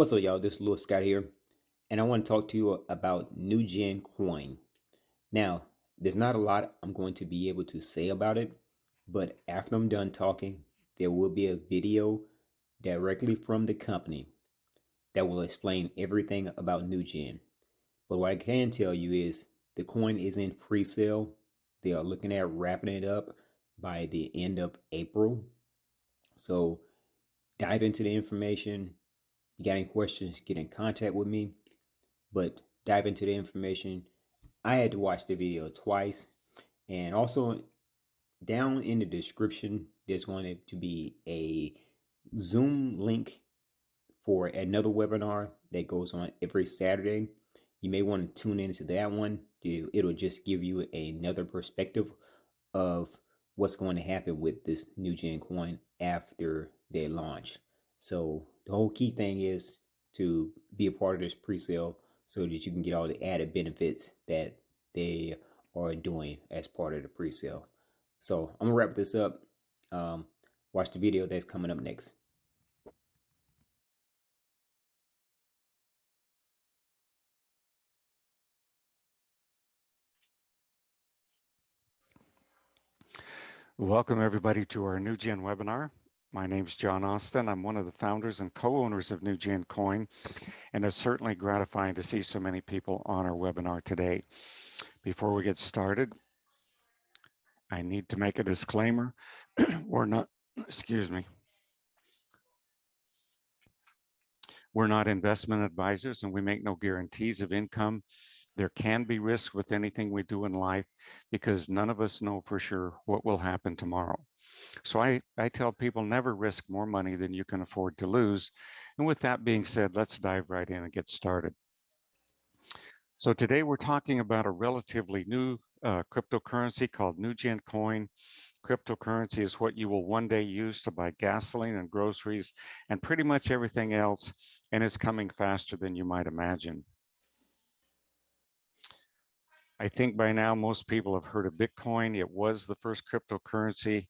What's up, y'all? This is Lil Scott here, and I want to talk to you about NuGen Coin. Now, there's not a lot I'm going to be able to say about it, but after I'm done talking, there will be a video directly from the company that will explain everything about NuGen. But what I can tell you is the coin is in pre-sale. They are looking at wrapping it up by the end of April. So dive into the information. You got any questions, get in contact with me. But dive into the information. I had to watch the video twice. And also, down in the description, there's going to be a Zoom link for another webinar that goes on every Saturday. You may want to tune into that one. It'll just give you another perspective of what's going to happen with this NuGen coin after they launch. So the whole key thing is to be a part of this pre-sale so that you can get all the added benefits that they are doing as part of the pre-sale. So I'm gonna wrap this up. Watch the video that's coming up next. Welcome everybody to our NuGen webinar. My name is John Austin. I'm one of the founders and co-owners of NuGen Coin, and it's certainly gratifying to see so many people on our webinar today. Before we get started, I need to make a disclaimer. We're not investment advisors, and we make no guarantees of income. There can be risk with anything we do in life because none of us know for sure what will happen tomorrow. So I tell people never risk more money than you can afford to lose. And with that being said, let's dive right in and get started. So today we're talking about a relatively new cryptocurrency called NuGen Coin. Cryptocurrency is what you will one day use to buy gasoline and groceries and pretty much everything else, and it's coming faster than you might imagine. I think by now most people have heard of Bitcoin. It was the first cryptocurrency.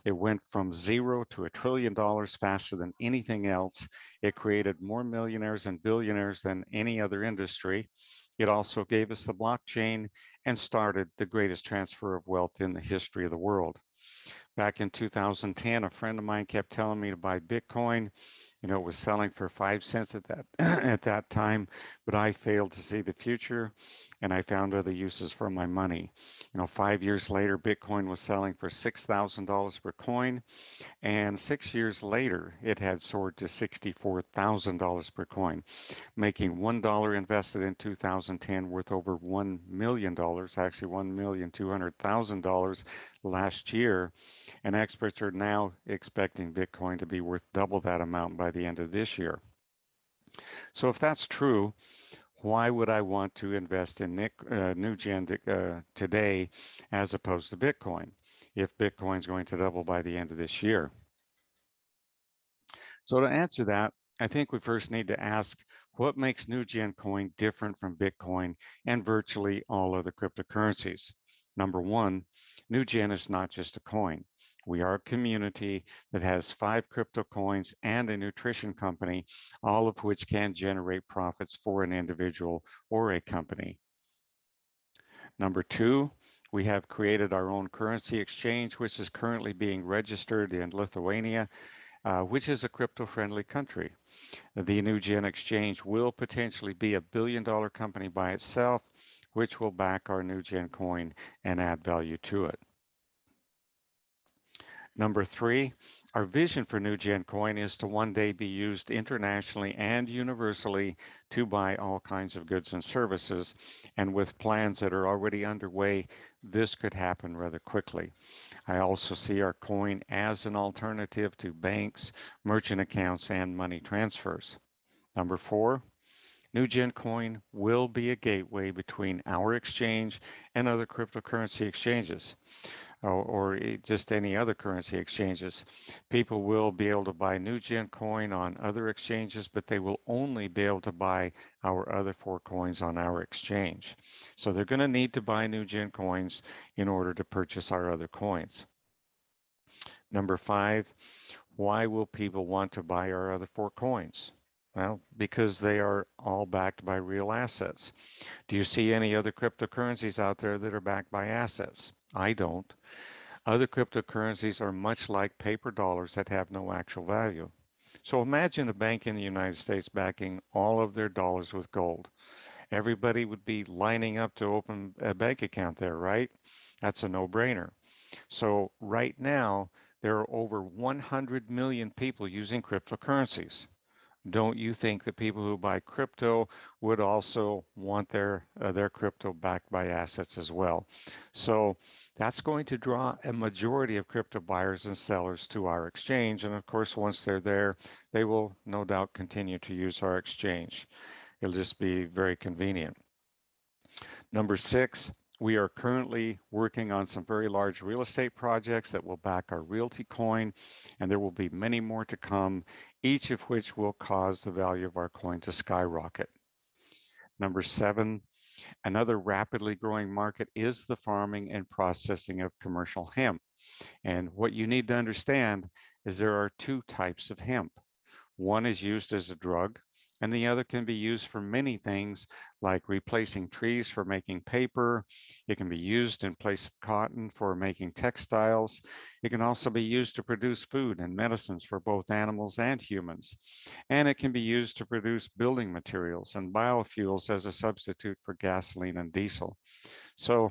It went from $0 to $1 trillion faster than anything else. It created more millionaires and billionaires than any other industry. It also gave us the blockchain and started the greatest transfer of wealth in the history of the world. Back in 2010, a friend of mine kept telling me to buy Bitcoin. You know, it was selling for 5 cents at that at that time, but I failed to see the future and I found other uses for my money. You know, 5 years later, Bitcoin was selling for $6,000 per coin, and 6 years later, it had soared to $64,000 per coin, making $1 invested in 2010 worth over $1 million, actually $1,200,000 last year. And experts are now expecting Bitcoin to be worth double that amount by the end of this year. So if that's true, why would I want to invest in NuGen today as opposed to Bitcoin if Bitcoin is going to double by the end of this year? So to answer that, I think we first need to ask what makes NuGen Coin different from Bitcoin and virtually all other cryptocurrencies. Number one, NuGen is not just a coin. We are a community that has 5 crypto coins and a nutrition company, all of which can generate profits for an individual or a company. Number two, we have created our own currency exchange, which is currently being registered in Lithuania, which is a crypto-friendly country. The NuGen exchange will potentially be a billion-dollar company by itself, which will back our NuGen coin and add value to it. Number three, our vision for NuGen Coin is to one day be used internationally and universally to buy all kinds of goods and services. And with plans that are already underway, this could happen rather quickly. I also see our coin as an alternative to banks, merchant accounts, and money transfers. Number four, NuGen Coin will be a gateway between our exchange and other cryptocurrency exchanges, or just any other currency exchanges. People will be able to buy NuGen Coin on other exchanges, but they will only be able to buy our other 4 coins on our exchange. So they're going to need to buy NuGen coins in order to purchase our other coins. Number 5, why will people want to buy our other 4 coins? Well, because they are all backed by real assets. Do you see any other cryptocurrencies out there that are backed by assets? I don't. Other cryptocurrencies are much like paper dollars that have no actual value. So imagine a bank in the United States backing all of their dollars with gold. Everybody would be lining up to open a bank account there, right? That's a no-brainer. So right now, there are over 100 million people using cryptocurrencies. Don't you think that people who buy crypto would also want their crypto backed by assets as well? So that's going to draw a majority of crypto buyers and sellers to our exchange. And of course, once they're there, they will no doubt continue to use our exchange. It'll just be very convenient. Number six, we are currently working on some very large real estate projects that will back our realty coin, and there will be many more to come, each of which will cause the value of our coin to skyrocket. Number seven, another rapidly growing market is the farming and processing of commercial hemp. And what you need to understand is there are two types of hemp. One is used as a drug, and the other can be used for many things like replacing trees for making paper. It can be used in place of cotton for making textiles. It can also be used to produce food and medicines for both animals and humans. And it can be used to produce building materials and biofuels as a substitute for gasoline and diesel. So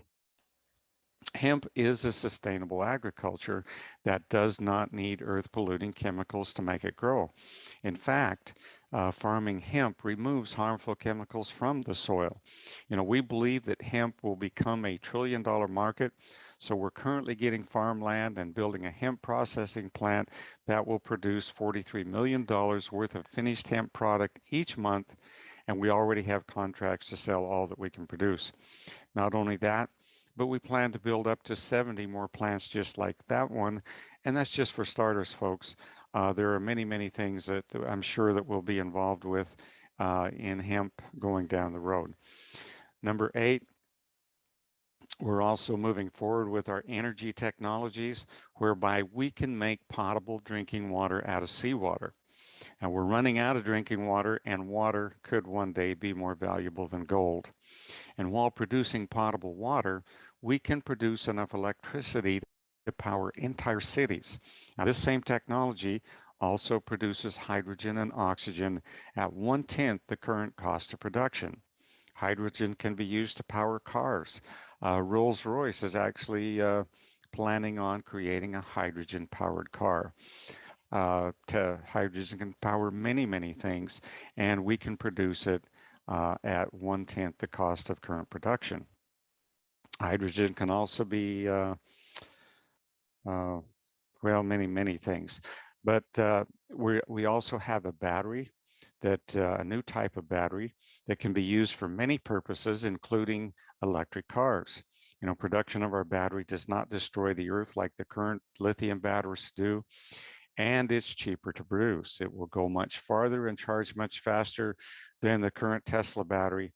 hemp is a sustainable agriculture that does not need earth polluting chemicals to make it grow. In fact, farming hemp removes harmful chemicals from the soil. You know, we believe that hemp will become a $1 trillion market. So we're currently getting farmland and building a hemp processing plant that will produce $43 million worth of finished hemp product each month. And we already have contracts to sell all that we can produce. Not only that, but we plan to build up to 70 more plants just like that one. And that's just for starters, folks. There are many, many things that I'm sure that we'll be involved with in hemp going down the road. Number eight, we're also moving forward with our energy technologies, whereby we can make potable drinking water out of seawater. And we're running out of drinking water, and water could one day be more valuable than gold. And while producing potable water, we can produce enough electricity to power entire cities. Now, this same technology also produces hydrogen and oxygen at 1/10 the current cost of production. Hydrogen can be used to power cars. Rolls-Royce is actually planning on creating a hydrogen-powered car. Hydrogen can power many, many things, and we can produce it at 1/10 the cost of current production. Hydrogen can also be, uh, well, many, many things. But we also have a battery a new type of battery that can be used for many purposes, including electric cars. You know, production of our battery does not destroy the earth like the current lithium batteries do, and it's cheaper to produce. It will go much farther and charge much faster than the current Tesla battery.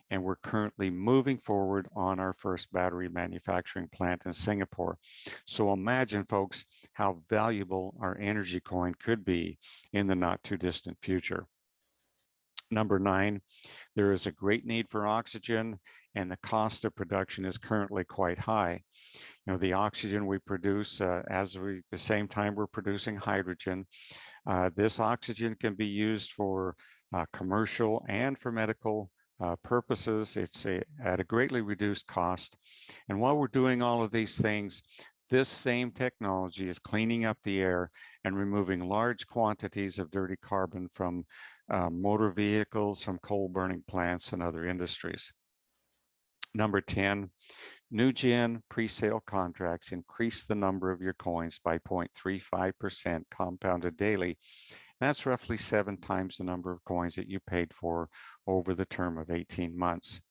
And we're currently moving forward on our first battery manufacturing plant in Singapore. So imagine, folks, how valuable our energy coin could be in the not too distant future. Number nine, there is a great need for oxygen, and the cost of production is currently quite high. You know, the oxygen we produce the same time we're producing hydrogen. This oxygen can be used for commercial and for medical purposes. It's at a greatly reduced cost. And while we're doing all of these things, this same technology is cleaning up the air and removing large quantities of dirty carbon from motor vehicles, from coal burning plants and other industries. Number 10, NuGen presale contracts increase the number of your coins by 0.35% compounded daily. That's roughly 7 times the number of coins that you paid for over the term of 18 months.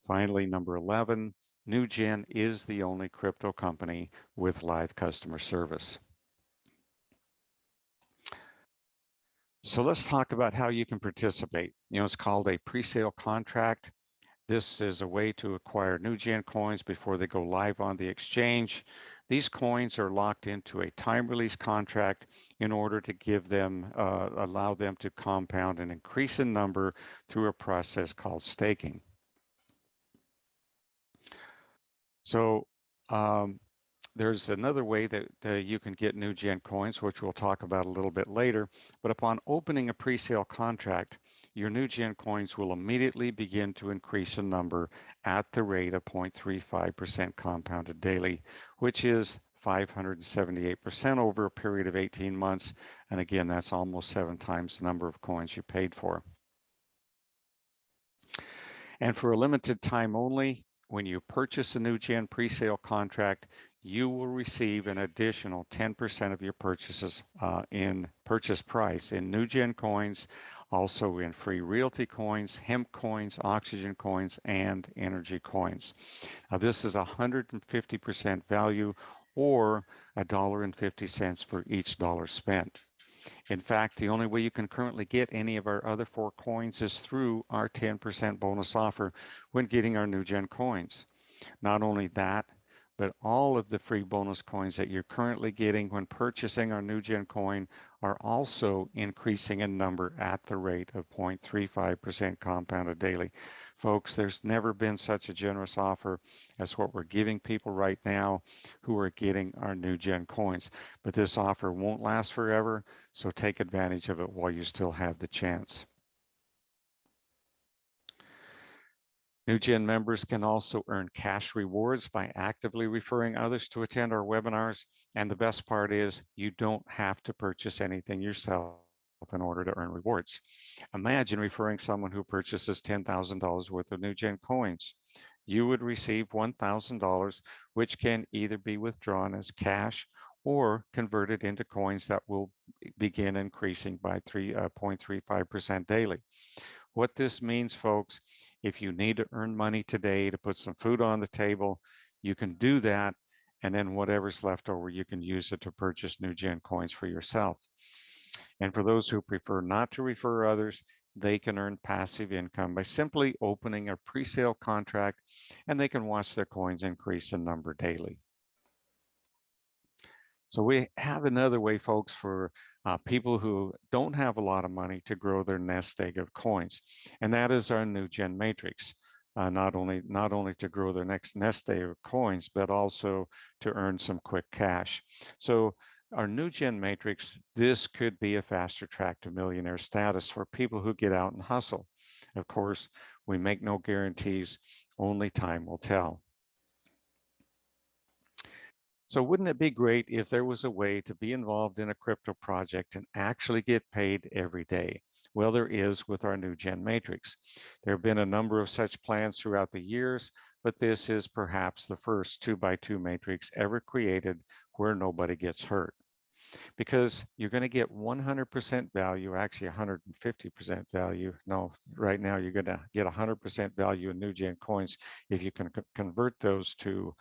Finally, number 11, NuGen is the only crypto company with live customer service. So let's talk about how you can participate. You know, it's called a presale contract. This is a way to acquire NuGen coins before they go live on the exchange. These coins are locked into a time release contract in order to give them, allow them to compound and increase in number through a process called staking. So there's another way that you can get NuGen coins, which we'll talk about a little bit later. But upon opening a pre-sale contract, your NuGen coins will immediately begin to increase in number at the rate of 0.35% compounded daily, which is 578% over a period of 18 months. And again, that's almost 7 times the number of coins you paid for. And for a limited time only, when you purchase a NuGen pre-sale contract, you will receive an additional 10% of your purchases in purchase price in NuGen coins, also in free realty coins, hemp coins, oxygen coins, and energy coins. Now, this is 150% value, or $1.50 for each dollar spent. In fact, the only way you can currently get any of our other 4 coins is through our 10% bonus offer when getting our NuGen coins. Not only that, but all of the free bonus coins that you're currently getting when purchasing our NuGen coin are also increasing in number at the rate of 0.35% compounded daily. Folks, there's never been such a generous offer as what we're giving people right now who are getting our NuGen coins. But this offer won't last forever, so take advantage of it while you still have the chance. NuGen members can also earn cash rewards by actively referring others to attend our webinars. And the best part is you don't have to purchase anything yourself in order to earn rewards. Imagine referring someone who purchases $10,000 worth of NuGen coins. You would receive $1,000, which can either be withdrawn as cash or converted into coins that will begin increasing by 0.35% daily. What this means, folks, if you need to earn money today to put some food on the table, you can do that. And then whatever's left over, you can use it to purchase NuGen coins for yourself. And for those who prefer not to refer others, they can earn passive income by simply opening a pre-sale contract, and they can watch their coins increase in number daily. So we have another way, folks, for people who don't have a lot of money to grow their nest egg of coins, and that is our NuGen Matrix. Not only to grow their next nest egg of coins, but also to earn some quick cash. So our NuGen Matrix, this could be a faster track to millionaire status for people who get out and hustle. Of course, we make no guarantees, only time will tell. So wouldn't it be great if there was a way to be involved in a crypto project and actually get paid every day? Well, there is with our NuGen Matrix. There have been a number of such plans throughout the years, but this is perhaps the first 2x2 matrix ever created where nobody gets hurt. Because you're going to get 100% value, actually 150% value. No, right now you're going to get 100% value in NuGen coins if you can convert those to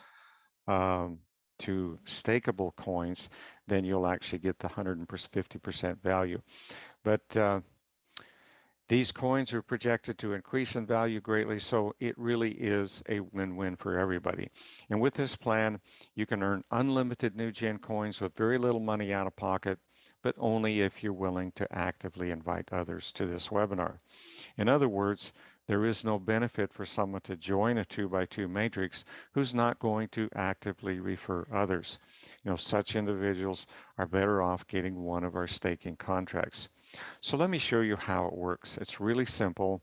stakeable coins, then you'll actually get the 150% value. But these coins are projected to increase in value greatly, so it really is a win-win for everybody. And with this plan, you can earn unlimited NuGen coins with very little money out of pocket, but only if you're willing to actively invite others to this webinar. In other words, there is no benefit for someone to join a 2x2 matrix who's not going to actively refer others. Such individuals are better off getting one of our staking contracts. So let me show you how it works. It's really simple.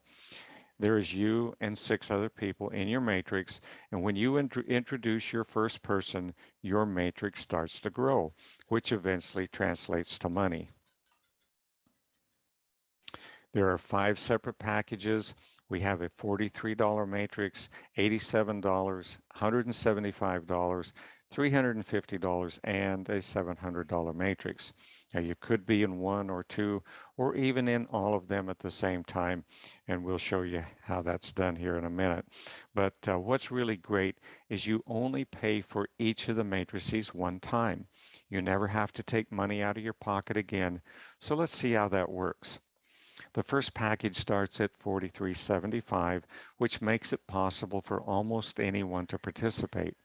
There is you and 6 other people in your matrix, and when you introduce your first person, your matrix starts to grow, which eventually translates to money. There are 5 separate packages. We have a $43 matrix, $87, $175, $350, and a $700 matrix. Now you could be in one or two, or even in all of them at the same time, and we'll show you how that's done here in a minute. But what's really great is you only pay for each of the matrices one time. You never have to take money out of your pocket again. So let's see how that works. The first package starts at $43.75, which makes it possible for almost anyone to participate.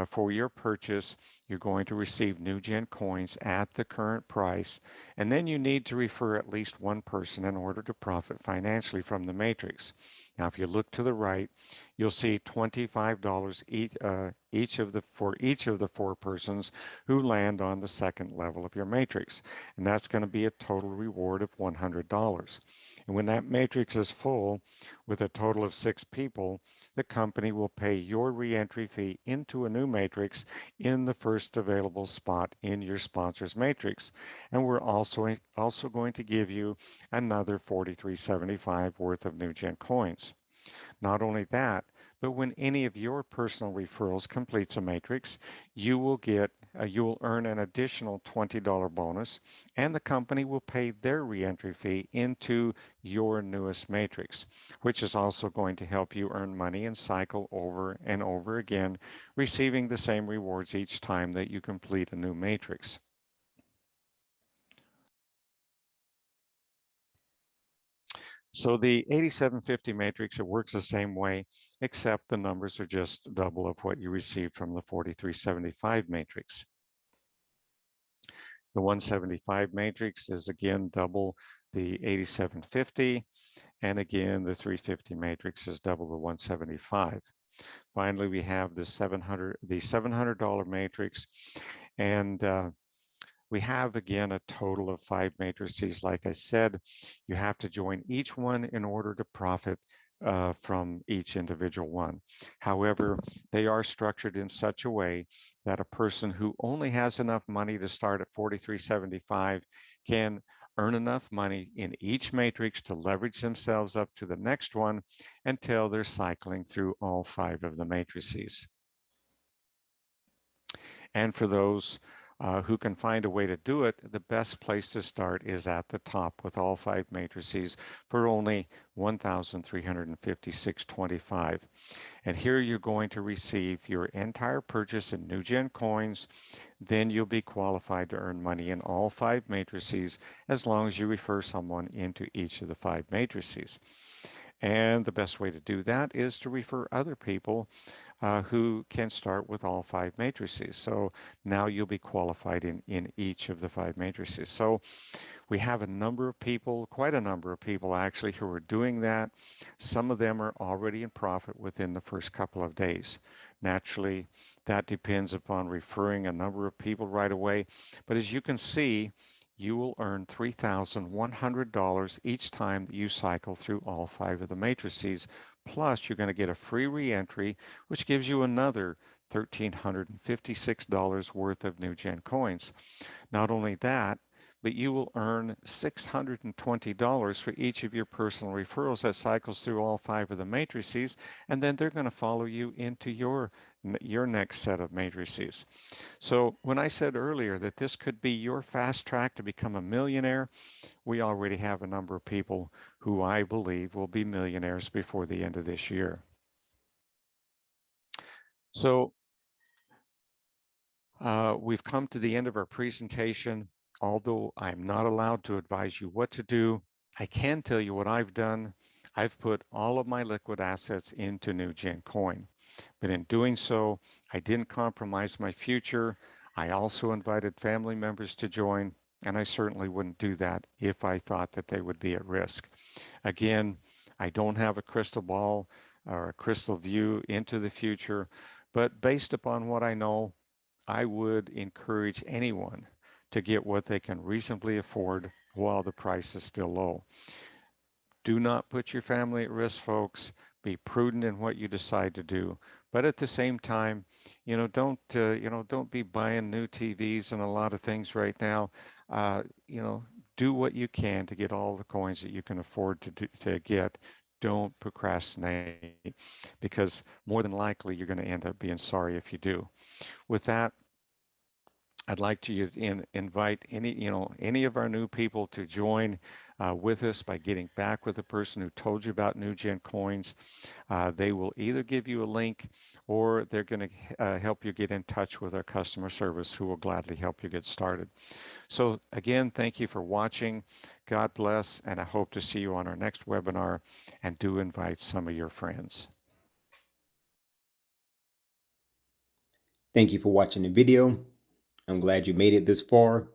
For your purchase, you're going to receive NuGen coins at the current price, and then you need to refer at least one person in order to profit financially from the matrix. Now, if you look to the right, you'll see $25 for each of the four persons who land on the second level of your matrix, and that's going to be a total reward of $100. And when that matrix is full with a total of 6 people, the company will pay your reentry fee into a new matrix in the first available spot in your sponsor's matrix. And we're also going to give you another $43.75 worth of NuGen coins. Not only that, but when any of your personal referrals completes a matrix, you will earn an additional $20 bonus, and the company will pay their reentry fee into your newest matrix, which is also going to help you earn money and cycle over and over again, receiving the same rewards each time that you complete a new matrix. So the 8750 matrix, it works the same way, except the numbers are just double of what you received from the 4375 matrix. The 175 matrix is again double the 8750, and again the 350 matrix is double the 175. Finally, we have the $700 matrix, and we have, again, a total of 5 matrices. Like I said, you have to join each one in order to profit from each individual one. However, they are structured in such a way that a person who only has enough money to start at 4375 can earn enough money in each matrix to leverage themselves up to the next one until they're cycling through all 5 of the matrices. And for those who can find a way to do it, the best place to start is at the top with all 5 matrices for only $1,356.25. And here you're going to receive your entire purchase in NuGen coins. Then you'll be qualified to earn money in all 5 matrices as long as you refer someone into each of the 5 matrices. And the best way to do that is to refer other people who can start with all 5 matrices. So now you'll be qualified in each of the 5 matrices. So we have a number of people, quite a number of people actually, who are doing that. Some of them are already in profit within the first couple of days. Naturally, that depends upon referring a number of people right away. But as you can see, you will earn $3,100 each time that you cycle through all 5 of the matrices. Plus, you're going to get a free reentry, which gives you another $1,356 worth of NuGen coins. Not only that, but you will earn $620 for each of your personal referrals that cycles through all 5 of the matrices, and then they're going to follow you into your next set of matrices. So when I said earlier that this could be your fast track to become a millionaire, we already have a number of people who I believe will be millionaires before the end of this year. So we've come to the end of our presentation. Although I'm not allowed to advise you what to do, I can tell you what I've done. I've put all of my liquid assets into NuGen Coin. But in doing so, I didn't compromise my future. I also invited family members to join, and I certainly wouldn't do that if I thought that they would be at risk. Again, I don't have a crystal ball or a crystal view into the future, but based upon what I know, I would encourage anyone to get what they can reasonably afford while the price is still low. Do not put your family at risk, folks. Be prudent in what you decide to do, but at the same time, don't be buying new TVs and a lot of things right now. Do what you can to get all the coins that you can afford to get. Don't procrastinate, because more than likely you're going to end up being sorry if you do. With that, I'd like to invite any of our new people to join with us by getting back with the person who told you about NuGen coins. They will either give you a link or they're going to help you get in touch with our customer service, who will gladly help you get started. So again, thank you for watching. God bless, and I hope to see you on our next webinar, and do invite some of your friends. Thank you for watching the video. I'm glad you made it this far.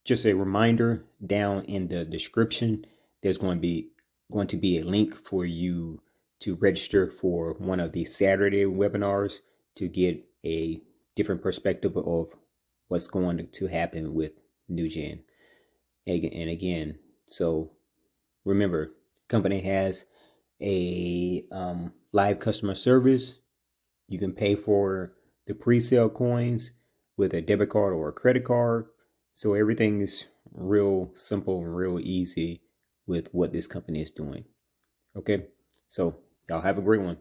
Just a reminder, down in the description, there's going to be a link for you to register for one of the Saturday webinars to get a different perspective of what's going to happen with NuGen. And again, so remember, company has a live customer service. You can pay for the pre-sale coins with a debit card or a credit card. So everything is real simple and real easy with what this company is doing. Okay, so y'all have a great one.